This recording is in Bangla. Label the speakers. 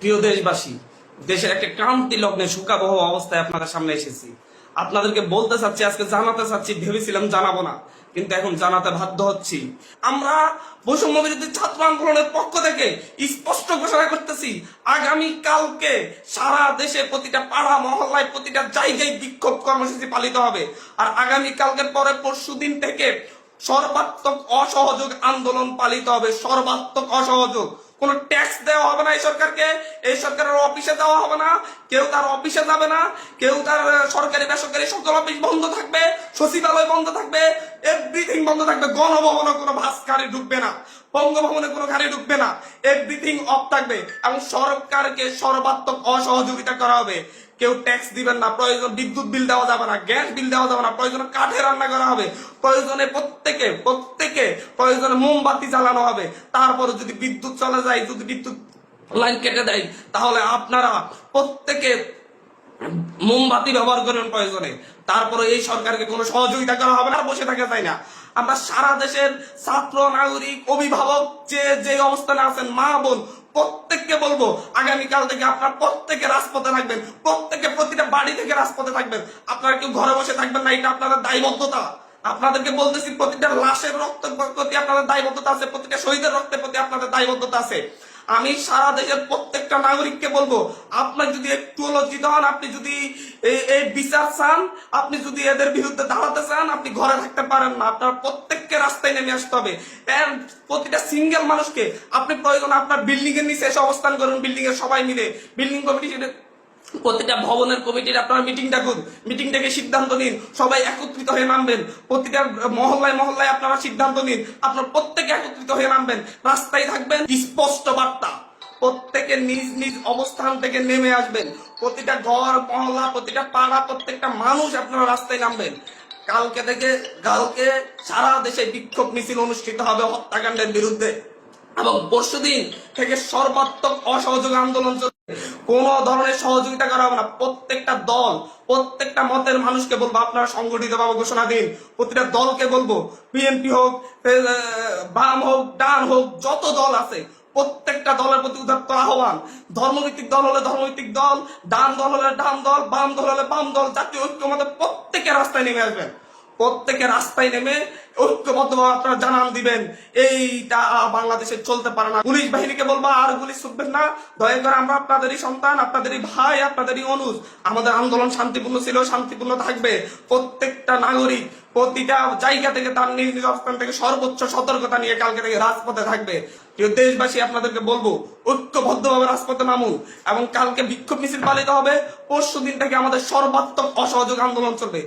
Speaker 1: প্রিয় দেশবাসী, দেশের একটা ক্রান্তি লগ্নে শোকাবহ অবস্থায় আপনাদের সামনে এসেছি। আপনাদেরকে বলতে চাচ্ছি, আজকে জানাতে চাচ্ছি, ভেবেছিলাম জানাবো না, কিন্তু এখন জানাতে বাধ্য হচ্ছি। আমরা বৈষম্য বিরোধী ছাত্র আন্দোলনের পক্ষ থেকে স্পষ্ট ঘোষণা করতেছি, আগামী কালকে সারা দেশে প্রতিটা পাড়া মহল্লায় প্রতিটা জায়গায় বিক্ষোভ কর্মসূচি পালিত হবে। আর আগামী কালকের পরে পরশুদিন থেকে সর্বাত্মক অসহযোগ আন্দোলন পালিত হবে। সর্বাত্মক অসহযোগ, কোনো ট্যাক্স দেওয়া হবে না এই সরকারকে, এই সরকারের অফিসে দেওয়া হবে না, কেউ তার অফিসে যাবে না, কেউ তার সরকারি বেসরকারি সকল অফিস বন্ধ থাকবে, সচিবালয় বন্ধ থাকবে, এভরিথিং বন্ধ থাকবে। গণভবনে কোনো বাস গাড়ি ঢুকবে না, বঙ্গভবনে কোনো গাড়ি ঢুকবে না, এভরিথিং অফ থাকবে এবং সরকারকে সর্বাত্মক অসহযোগিতা করা হবে। কেউ ট্যাক্স দিবেন না, প্রয়োজন বিদ্যুৎ বিল দেওয়া যাবে না, গ্যাস বিল দেওয়া যাবে না, প্রয়োজনে কাঠে রান্না করা হবে, প্রয়োজনে প্রত্যেকে প্রয়োজনে মোমবাতি জ্বালানো হবে। তারপরে যদি বিদ্যুৎ চলে যায়, যদি বিদ্যুৎ লাইন কেটে দেয়, তাহলে আপনারা প্রত্যেকে মোমবাতি ব্যবহার করেন প্রয়োজনে। তারপরে এই সরকারকে কোনো সহযোগিতা করা হবে না, বসে থাকা যায় না। আমরা সারা দেশের ছাত্র, নাগরিক, অভিভাবক যে অবস্থানে আছেন, মা বোন, প্রত্যেককে বলবো, আগামীকাল থেকে আপনারা প্রত্যেকে রাজপথে থাকবেন, প্রত্যেকে প্রতিটা বাড়ি থেকে রাজপথে থাকবেন। আপনারা কেউ ঘরে বসে থাকবেন না, এটা আপনাদের দায়বদ্ধতা। আপনাদেরকে বলতেছি, প্রতিটা লাশের রক্তের প্রতি আপনাদের দায়বদ্ধতা আছে, প্রতিটা শহীদের রক্তের প্রতি আপনাদের দায়বদ্ধতা আছে। আমি সারা দেশের প্রত্যেকটা নাগরিককে বলবো, আপনার যদি একটু লজ্জিত হন, আপনি যদি এই বিচার চান, আপনি যদি এদের বিরুদ্ধে দাঁড়াতে চান, আপনি ঘরে থাকতে পারেন না, আপনার প্রত্যেককে রাস্তায় নেমে আসতে হবে। প্রতিটা সিঙ্গেল মানুষকে আপনি প্রয়োজন আপনার বিল্ডিং এর নিচে এসে অবস্থান করুন, বিল্ডিং এর সবাই মিলে, বিল্ডিং কমিটি, প্রতিটা ভবনের কমিটির আপনারা মিটিং ডাকুন, মিটিং ডেকে সিদ্ধান্ত নিন, সবাই একত্রিত হয়ে নামবেন। প্রতিটা মহল্লায় মহল্লায় আপনারা সিদ্ধান্ত নিন, আপনারা প্রত্যেকে একত্রিত হয়ে নামবেন, রাস্তায় থাকবেন। স্পষ্ট বার্তা, প্রত্যেকে নিজ নিজ অবস্থান থেকে নেমে আসবেন। প্রতিটা ঘর মহল্লা, প্রতিটা পাড়া, প্রত্যেকটা মানুষ আপনারা রাস্তায় নামবেন। কালকে সারা দেশে বিক্ষোভ মিছিল অনুষ্ঠিত হবে হত্যাকাণ্ডের বিরুদ্ধে এবং পরশুদিন থেকে সর্বাত্মক অসহযোগ আন্দোলন চলবে। কোন ধরনের সহযোগিতা করা হবে না। প্রত্যেকটা দল, প্রত্যেকটা মতের মানুষকে বলবো, আপনারা সংগঠিত ভাবে ঘোষণা দিন। প্রতিটা দলকে বলবো, বিএনপি হোক, বাম হোক, ডান হোক, যত দল আছে প্রত্যেকটা দলের প্রতি উদাত্ত আহ্বান। ধর্মভিত্তিক দল হলে ধর্মভিত্তিক দল, ডান দল হলে ডান দল, বাম দল হলে বাম দল, জাতীয় ঐক্যমতে প্রত্যেকে রাস্তায় নেমে আসবেন। প্রত্যেকে রাস্তায় নেমে ঐক্যবদ্ধভাবে আপনারা জানান দিবেন, এইটা বাংলাদেশে চলতে পারে না। পুলিশ বাহিনীকে বলবো, আর গুলি ছুটবেন না, দয়া করে। আমরা আপনাদেরই সন্তান, আপনাদেরই ভাই, আপনাদেরই অনুজ। আমাদের আন্দোলন শান্তিপূর্ণ ছিল, শান্তিপূর্ণ থাকবে। প্রত্যেকটা নাগরিক প্রতিটা জায়গা থেকে তার নিজ নিজ অবস্থান থেকে সর্বোচ্চ সতর্কতা নিয়ে কালকে থেকে রাজপথে থাকবে। প্রিয় দেশবাসী, আপনাদেরকে বলবো, ঐক্যবদ্ধভাবে রাজপথে নামুন এবং কালকে বিক্ষোভ মিছিল পালিত হবে। পরশু দিন থেকে আমাদের সর্বাত্মক অসহযোগ আন্দোলন চলবে।